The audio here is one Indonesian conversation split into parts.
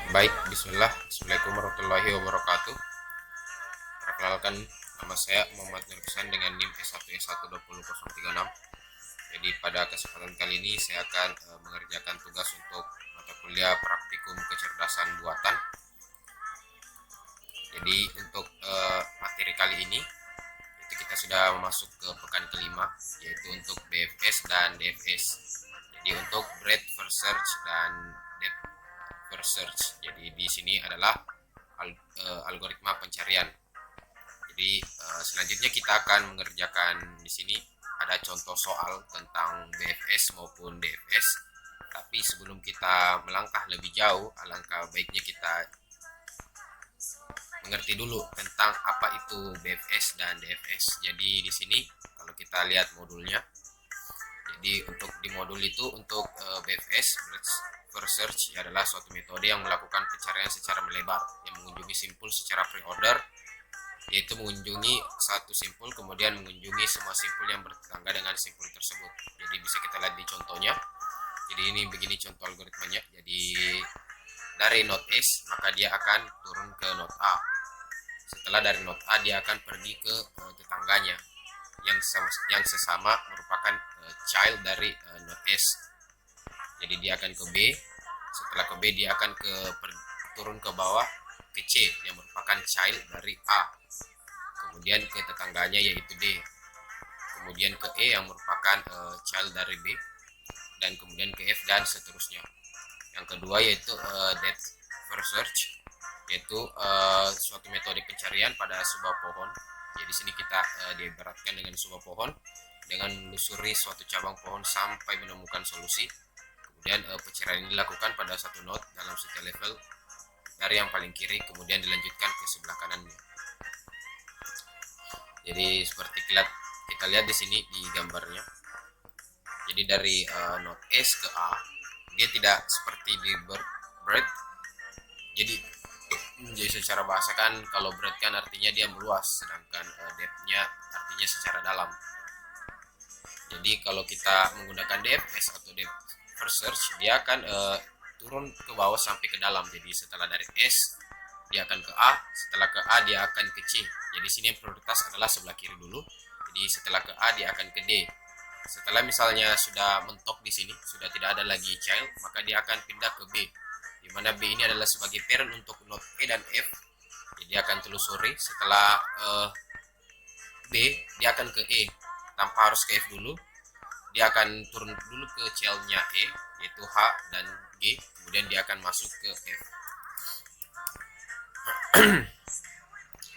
Baik, bismillah. Assalamualaikum warahmatullahi wabarakatuh. Perkenalkan, nama saya Muhammad Nurkisan dengan NIM S1S12036. Jadi pada kesempatan kali ini saya akan mengerjakan tugas untuk mata kuliah praktikum kecerdasan buatan. Jadi untuk materi kali ini itu kita sudah masuk ke pekan kelima, yaitu untuk BFS dan DFS. Jadi untuk breadth first search dan depth first search. Jadi di sini adalah algoritma pencarian. Jadi selanjutnya kita akan mengerjakan di sini ada contoh soal tentang BFS maupun DFS. Tapi sebelum kita melangkah lebih jauh, alangkah baiknya kita mengerti dulu tentang apa itu BFS dan DFS. Jadi di sini kalau kita lihat modulnya, jadi untuk di modul itu untuk BFS First Search adalah suatu metode yang melakukan pencarian secara melebar yang mengunjungi simpul secara pre-order, yaitu mengunjungi satu simpul kemudian mengunjungi semua simpul yang bertetangga dengan simpul tersebut. Jadi bisa kita lihat di contohnya. Jadi ini begini contoh algoritmanya. Jadi dari node S maka dia akan turun ke node A. Setelah dari node A dia akan pergi ke tetangganya yang sesama merupakan child dari node S. Jadi dia akan ke B. Setelah ke B dia akan turun ke bawah ke C yang merupakan child dari A. Kemudian ke tetangganya yaitu D. Kemudian ke E yang merupakan child dari B, dan kemudian ke F dan seterusnya. Yang kedua yaitu depth first search, yaitu suatu metode pencarian pada sebuah pohon. Jadi di sini kita diibaratkan dengan sebuah pohon dengan menelusuri suatu cabang pohon sampai menemukan solusi. Kemudian pencarian ini dilakukan pada satu node dalam setiap level dari yang paling kiri kemudian dilanjutkan ke sebelah kanannya. Jadi seperti kita lihat di sini di gambarnya. Jadi dari node S ke A dia tidak seperti di breadth. Jadi secara bahasa kan kalau breadth kan artinya dia meluas, sedangkan depth-nya artinya secara dalam. Jadi kalau kita menggunakan DFS atau depth first search, dia akan turun ke bawah sampai ke dalam. Jadi setelah dari S dia akan ke A, setelah ke A dia akan ke C. Jadi sini yang prioritas adalah sebelah kiri dulu. Jadi setelah ke A dia akan ke D. Setelah misalnya sudah mentok di sini, sudah tidak ada lagi child, maka dia akan pindah ke B. Di mana B ini adalah sebagai parent untuk node E dan F. Jadi dia akan telusuri. Setelah B dia akan ke E tanpa harus ke F dulu. Dia akan turun dulu ke childnya E, yaitu H dan G, kemudian dia akan masuk ke F.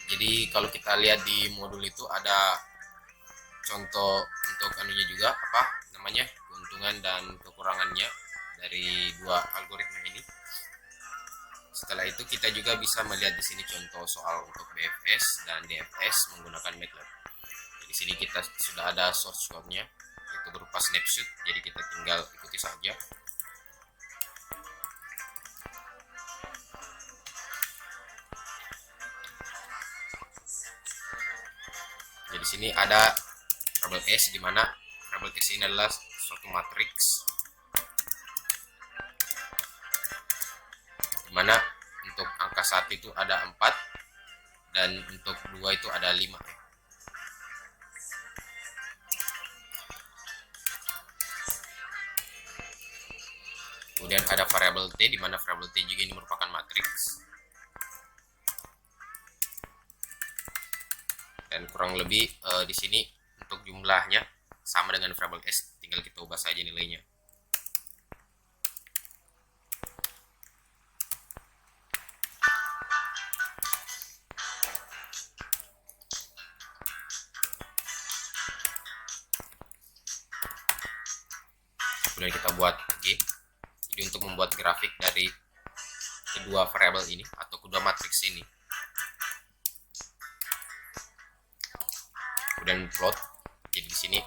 Jadi kalau kita lihat di modul itu ada contoh untuk anunya juga, keuntungan dan kekurangannya dari dua algoritma ini. Setelah itu kita juga bisa melihat di sini contoh soal untuk BFS dan DFS menggunakan MATLAB. Di sini kita sudah ada source code-nya, itu berupa snapshot, jadi kita tinggal ikuti saja. Jadi di sini ada variabel S, di mana variabel S ini adalah suatu matriks, di mana untuk angka 1 itu ada 4 dan untuk 2 itu ada 5. Kemudian ada variabel T, di mana variabel T juga ini merupakan matriks. Dan kurang lebih di sini untuk jumlahnya sama dengan variabel S, tinggal kita ubah saja nilainya. Kemudian kita buat G. Jadi untuk membuat grafik dari kedua variabel ini atau kedua matriks ini, kemudian plot. Jadi di sini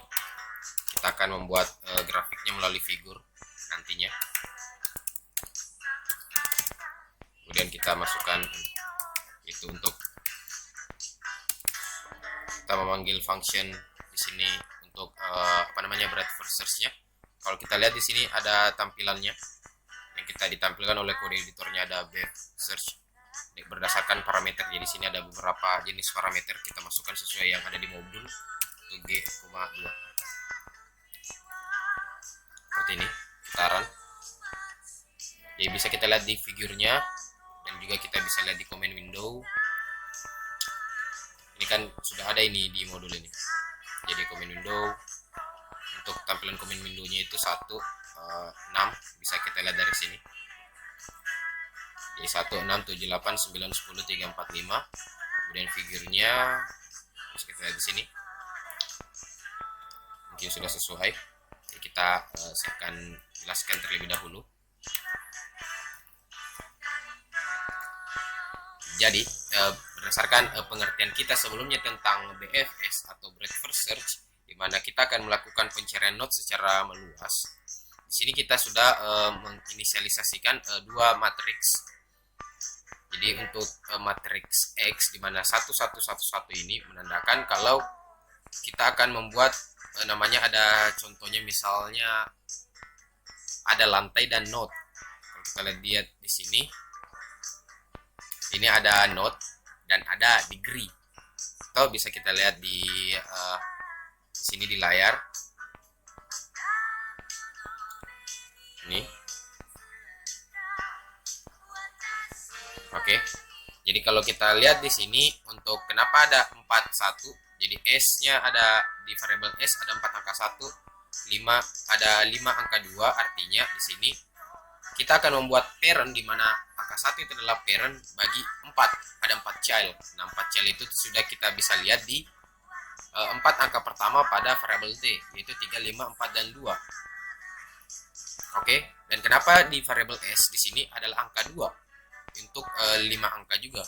kita akan membuat grafiknya melalui figur nantinya. Kemudian kita masukkan itu untuk kita memanggil function di sini untuk breadth first search-nya. Kalau kita lihat di sini ada tampilannya yang kita ditampilkan oleh kode editornya ada bev search berdasarkan parameter. Jadi sini ada beberapa jenis parameter, kita masukkan sesuai yang ada di modul ke G,2 seperti ini putaran. Jadi bisa kita lihat di figurnya, dan juga kita bisa lihat di command window. Ini kan sudah ada ini di modul ini. Jadi command window, untuk tampilan command window-nya itu 1, 6, bisa kita lihat dari sini. Jadi 1, 6, 7, 8, 9, 10, 3, 4, 5. Kemudian figurnya bisa kita lihat di sini. Mungkin sudah sesuai. Jadi kita saya akan jelaskan terlebih dahulu. Jadi berdasarkan pengertian kita sebelumnya tentang BFS atau Breadth First Search, di mana kita akan melakukan pencarian node secara meluas. Di sini kita sudah menginisialisasikan dua matriks. Jadi untuk matriks X, di mana 1, 1, 1, 1 ini menandakan kalau kita akan membuat namanya ada contohnya, misalnya ada lantai dan node. Kalau kita lihat di sini, ini ada node dan ada degree. Atau bisa kita lihat di sini di layar. Ini. Oke. Jadi kalau kita lihat di sini, untuk kenapa ada 41, jadi S-nya ada di variabel S ada 4 angka 1, 5 ada 5 angka 2, artinya di sini kita akan membuat parent, di mana angka 1 itu adalah parent bagi 4, ada 4 child. Nah, 4 child itu sudah kita bisa lihat di 4 angka pertama pada variabel T, yaitu 3, 5, 4, dan 2. Oke, dan kenapa di variabel S di sini adalah angka 2 untuk 5 angka juga.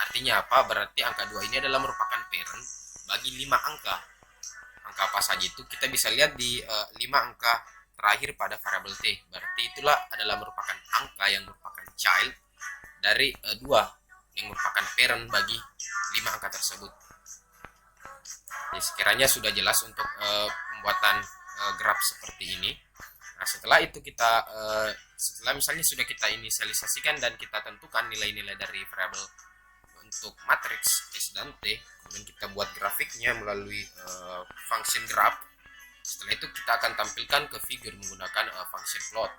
Artinya apa? Berarti angka 2 ini adalah merupakan parent bagi 5 angka. Angka apa saja itu kita bisa lihat di 5 angka terakhir pada variabel T. Berarti itulah adalah merupakan angka yang merupakan child dari 2 yang merupakan parent bagi 5 angka tersebut. Jadi sekiranya sudah jelas untuk pembuatan graf seperti ini. Nah, setelah itu kita setelah misalnya sudah kita inisialisasikan dan kita tentukan nilai-nilai dari variabel untuk matriks S dan T, kemudian kita buat grafiknya melalui function graph. Setelah itu kita akan tampilkan ke figure menggunakan function plot.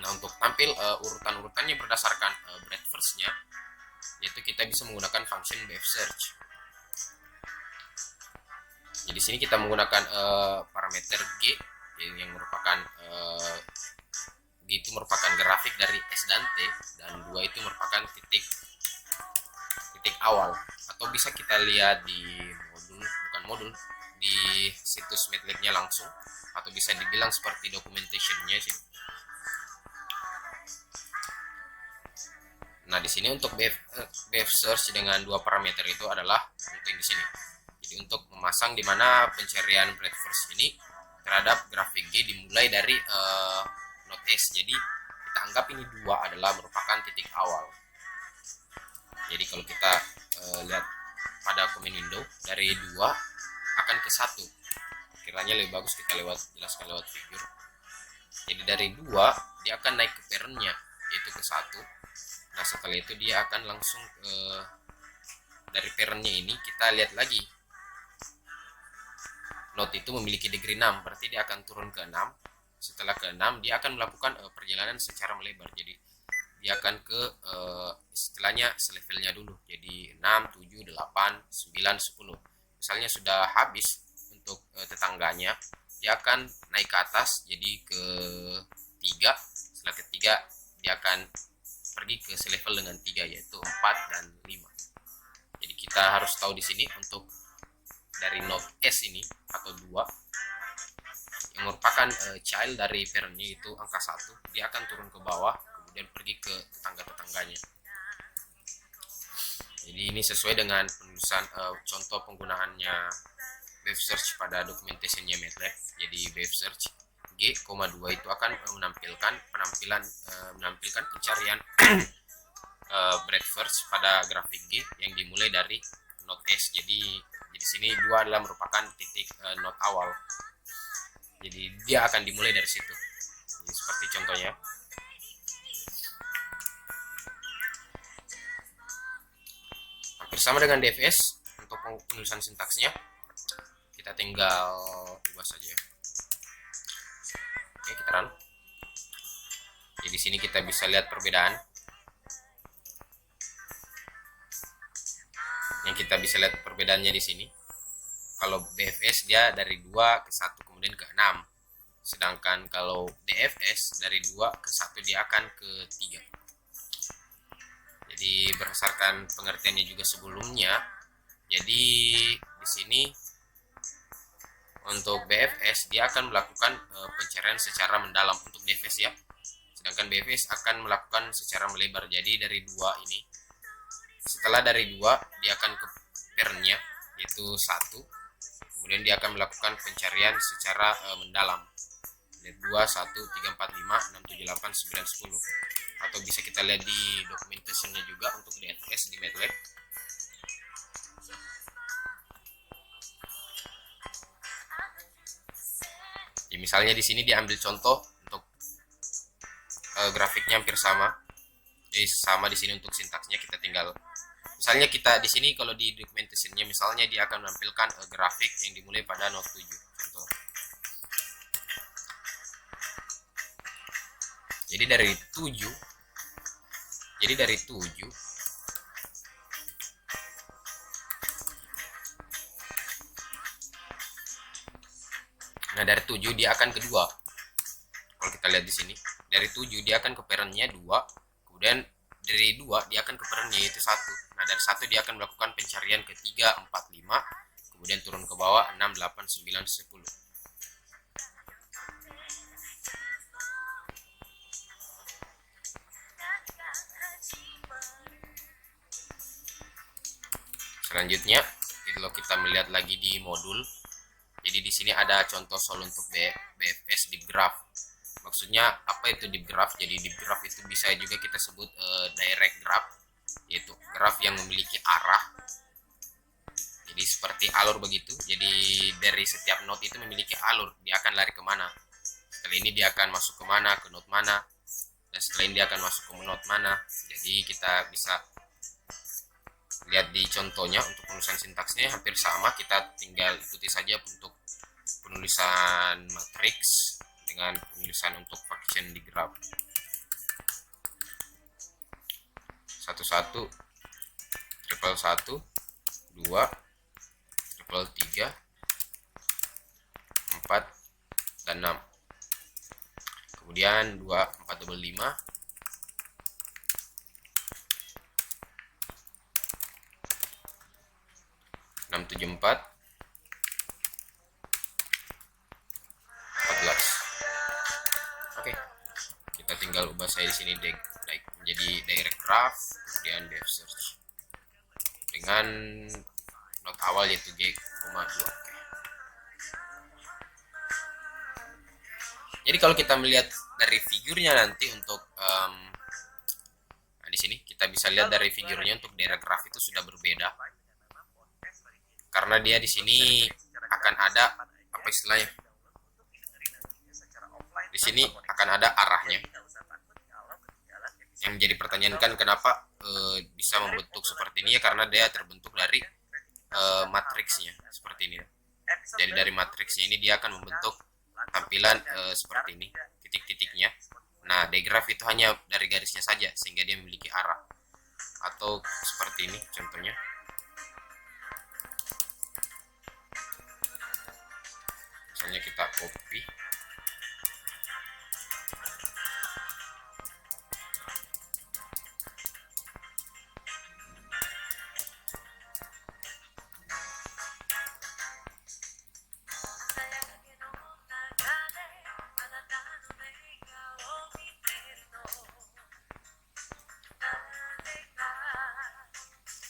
Nah, untuk tampil urutan-urutannya berdasarkan breadth first-nya, yaitu kita bisa menggunakan function bev search. Jadi sini kita menggunakan parameter G yang merupakan G itu merupakan grafik dari S dan T, dan 2 itu merupakan titik awal. Atau bisa kita lihat di modul di situs MATLAB-nya langsung, atau bisa dibilang seperti documentation-nya sih. Nah, di sini untuk bev search dengan 2 parameter itu adalah untuk di sini. Jadi untuk memasang di mana pencarian breadth first ini terhadap grafik G dimulai dari node S. Jadi kita anggap ini 2 adalah merupakan titik awal. Jadi kalau kita lihat pada command window, dari 2 akan ke 1. Kiranya lebih bagus kita jelaskan lewat figur. Jadi dari 2 dia akan naik ke parent-nya, yaitu ke 1. Nah, setelah itu dia akan langsung dari parent-nya ini kita lihat lagi. Node itu memiliki degree 6, berarti dia akan turun ke 6. Setelah ke 6 dia akan melakukan perjalanan secara melebar. Jadi dia akan ke istilahnya selevelnya dulu. Jadi 6, 7, 8, 9, 10. Misalnya sudah habis untuk tetangganya, dia akan naik ke atas jadi ke 3. Setelah ke 3 dia akan pergi ke selevel dengan 3, yaitu 4 dan 5. Jadi kita harus tahu di sini untuk dari node S ini atau 2 yang merupakan child dari parent-nya itu angka 1, dia akan turun ke bawah kemudian pergi ke tetangga-tetangganya. Jadi ini sesuai dengan penulisan contoh penggunaannya bev search pada documentation-nya MATLAB. Jadi bev search G,2 itu akan menampilkan pencarian breadth first pada grafik G yang dimulai dari node S. Jadi di sini 2 adalah merupakan titik node awal. Jadi dia akan dimulai dari situ. Jadi, seperti contohnya. Hampir sama dengan DFS. Untuk penulisan sintaksnya kita tinggal ubah saja. Oke, kita run. Jadi di sini kita bisa lihat perbedaan. Yang kita bisa lihat perbedaannya di sini. Kalau BFS dia dari 2 ke 1 kemudian ke 6. Sedangkan kalau DFS dari 2 ke 1 dia akan ke 3. Jadi berdasarkan pengertiannya juga sebelumnya. Jadi di sini untuk BFS dia akan melakukan pencarian secara mendalam untuk DFS ya. Sedangkan BFS akan melakukan secara melebar. Jadi dari 2 ini. Setelah dari 2 dia akan ke pairnya yaitu 1. Kemudian dia akan melakukan pencarian secara mendalam. 2, 1, 3, 4, 5, 6, 7, 8, 9, 10. Atau bisa kita lihat di dokumentasinya juga untuk DFS di MATLAB. Ya, misalnya di sini diambil contoh untuk grafiknya hampir sama. Jadi sama di sini untuk sintaksnya kita tinggal. Misalnya kita di sini kalau di dokumentasinya misalnya dia akan menampilkan grafik yang dimulai pada not 7 contoh. Jadi dari 7 Nah, dari 7 dia akan ke 2. Kalau kita lihat di sini, dari 7 dia akan ke parentnya 2, kemudian dari 2 dia akan ke parentnya yaitu 1. Nah, dari 1 dia akan melakukan pencarian ke 3, 4, 5, kemudian turun ke bawah 6, 8, 9, 10. Selanjutnya, kalau kita melihat lagi di modul, jadi di sini ada contoh soal untuk BFS deep graph. Maksudnya apa itu deep graph? Jadi deep graph itu bisa juga kita sebut direct graph, yaitu graph yang memiliki arah. Jadi seperti alur begitu. Jadi dari setiap node itu memiliki alur, dia akan lari kemana. Setelah ini dia akan masuk kemana, ke node mana, dan setelah ini dia akan masuk ke node mana. Jadi kita bisa lihat di contohnya untuk penulisan sintaksnya hampir sama. Kita tinggal ikuti saja untuk penulisan matriks dengan penulisan untuk function di graph. 1 1 triple 1 2 triple 3 4 dan 6. Kemudian 2 4 double 5 6 7 4 14. Oke. Kita tinggal ubah saya di sini menjadi direct graph, kemudian depth search dengan not awal yaitu G,2. Jadi kalau kita melihat dari figurnya nanti untuk nah di sini kita bisa lihat dari figurnya untuk direct graph itu sudah berbeda. Karena dia di sini akan ada apa istilahnya? Di sini akan ada arahnya. Yang menjadi pertanyaan kan kenapa bisa membentuk seperti ini ya, karena dia terbentuk dari matriksnya seperti ini. Jadi dari matriksnya ini dia akan membentuk tampilan seperti ini, titik-titiknya. Nah, digraph itu hanya dari garisnya saja sehingga dia memiliki arah. Atau seperti ini contohnya. Misalnya kita copy.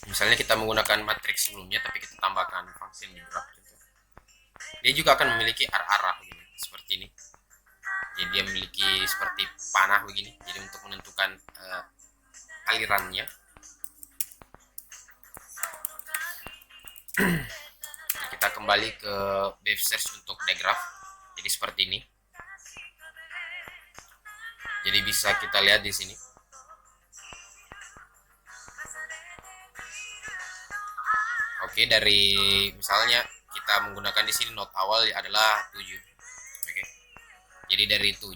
Misalnya kita menggunakan matriks sebelumnya tapi kita tambahkan function di graph gitu. Dia juga akan memiliki arah-arah begini, seperti ini. Jadi dia memiliki seperti panah begini. Jadi untuk menentukan alirannya. Kita kembali ke web search untuk digraph. Jadi seperti ini. Jadi bisa kita lihat di sini. Oke, dari misalnya kita menggunakan di sini not awal adalah 7. Oke. Jadi dari 7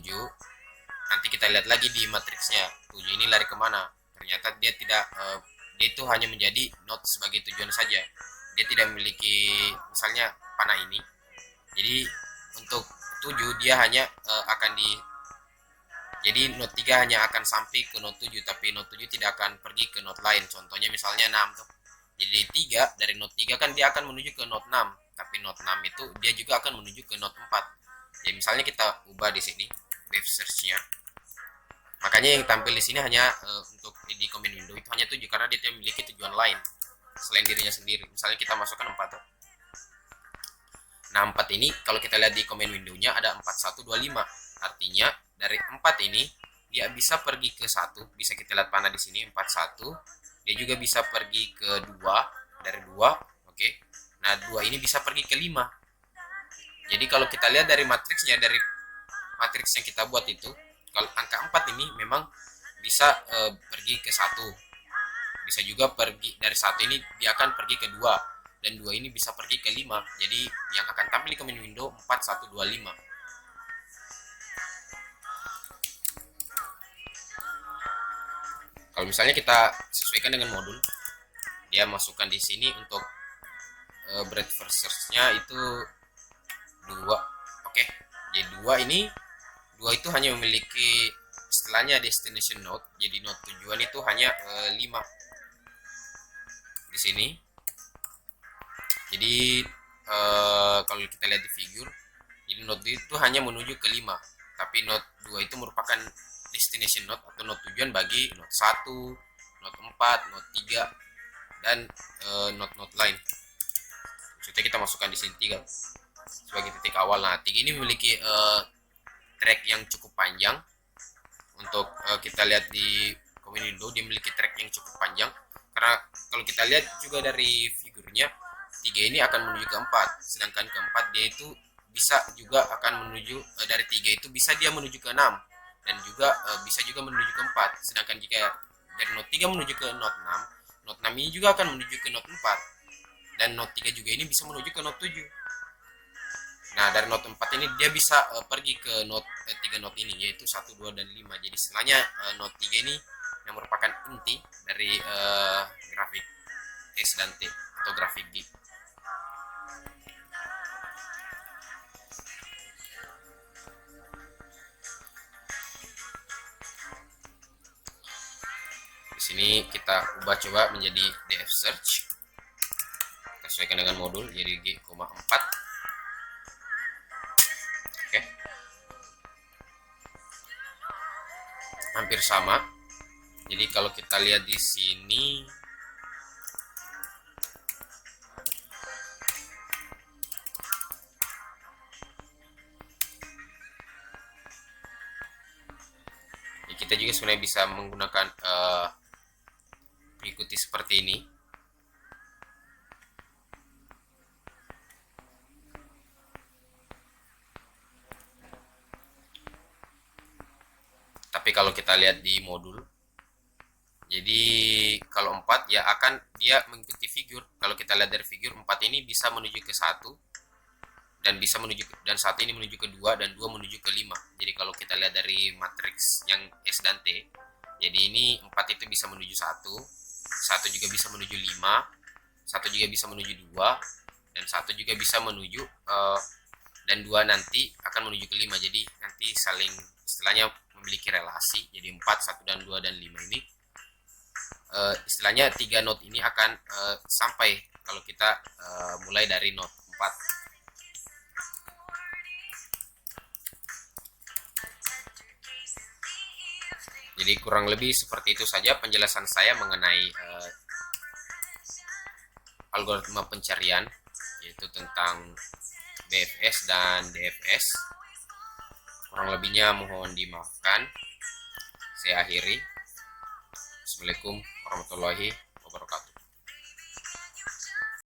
nanti kita lihat lagi di matriksnya 7 ini lari kemana. Ternyata dia tidak dia itu hanya menjadi not sebagai tujuan saja. Dia tidak memiliki misalnya panah ini. Jadi untuk 7 dia hanya akan di jadi not 3 hanya akan sampai ke not 7, tapi not 7 tidak akan pergi ke not lain. Contohnya misalnya 6 tuh. Jadi 3 dari not 3 kan dia akan menuju ke not 6, tapi not 6 itu dia juga akan menuju ke not 4. Jadi misalnya kita ubah di sini wave search-nya. Makanya yang tampil di sini hanya untuk di command window itu hanya 7 karena dia tidak memiliki tujuan lain selain dirinya sendiri. Misalnya kita masukkan 4 tuh. Nah, 4 ini kalau kita lihat di command window-nya ada 4125. Artinya dari 4 ini dia bisa pergi ke 1, bisa kita lihat panah di sini 41. Dia juga bisa pergi ke 2 dari 2, oke. Nah, 2 ini bisa pergi ke 5. Jadi kalau kita lihat dari matriksnya, dari matriks yang kita buat itu, kalau angka 4 ini memang bisa pergi ke 1. Bisa juga pergi dari 1 ini dia akan pergi ke 2 dan 2 ini bisa pergi ke 5. Jadi yang akan tampil di command window 4125. Kalau misalnya kita sesuaikan dengan modul, dia masukkan di sini untuk breadth first search-nya itu 2. Oke. Jadi 2 ini 2 itu hanya memiliki istilahnya destination node. Jadi node tujuan itu hanya 5 di sini. Jadi kalau kita lihat di figure, jadi node itu hanya menuju ke 5, tapi node 2 itu merupakan destination node atau node tujuan bagi node 1, node 4, node 3 dan node-node lain. Maksudnya kita masukkan di sini 3 sebagai titik awal. Nah, 3 ini memiliki track yang cukup panjang. Untuk kita lihat di command window, dia memiliki track yang cukup panjang karena kalau kita lihat juga dari figurnya 3 ini akan menuju ke 4, sedangkan ke 4 dia itu bisa juga akan menuju dari 3 itu bisa dia menuju ke 6 dan juga bisa juga menuju ke 4. Sedangkan jika dari note 3 menuju ke note 6, note 6 ini juga akan menuju ke note 4 dan note 3 juga ini bisa menuju ke note 7. Nah, dari note 4 ini dia bisa pergi ke note 3 note ini, yaitu 1, 2 dan 5. Jadi istilahnya note 3 ini yang merupakan inti dari grafik S dan T atau grafik G. Di sini kita ubah coba menjadi df search. Kita sesuaikan dengan modul jadi G,4. Oke. Hampir sama. Jadi kalau kita lihat di sini ya, kita juga sebenarnya bisa menggunakan mengikuti seperti ini. Tapi kalau kita lihat di modul, jadi kalau 4 ya akan dia mengikuti figur. Kalau kita lihat dari figur 4 ini bisa menuju ke 1 dan bisa menuju dan 1 ini menuju ke 2 dan 2 menuju ke 5. Jadi kalau kita lihat dari matriks yang S dan T, jadi ini 4 itu bisa menuju 1 juga bisa menuju 5, 1 juga bisa menuju 2 dan 1 juga bisa menuju dan 2 nanti akan menuju ke 5. Jadi nanti saling istilahnya memiliki relasi. Jadi 4, 1 dan 2 dan 5 ini istilahnya 3 node ini akan sampai kalau kita mulai dari node 4. Jadi kurang lebih seperti itu saja penjelasan saya mengenai algoritma pencarian, yaitu tentang BFS dan DFS. Kurang lebihnya mohon dimaafkan. Saya akhiri. Assalamualaikum warahmatullahi wabarakatuh.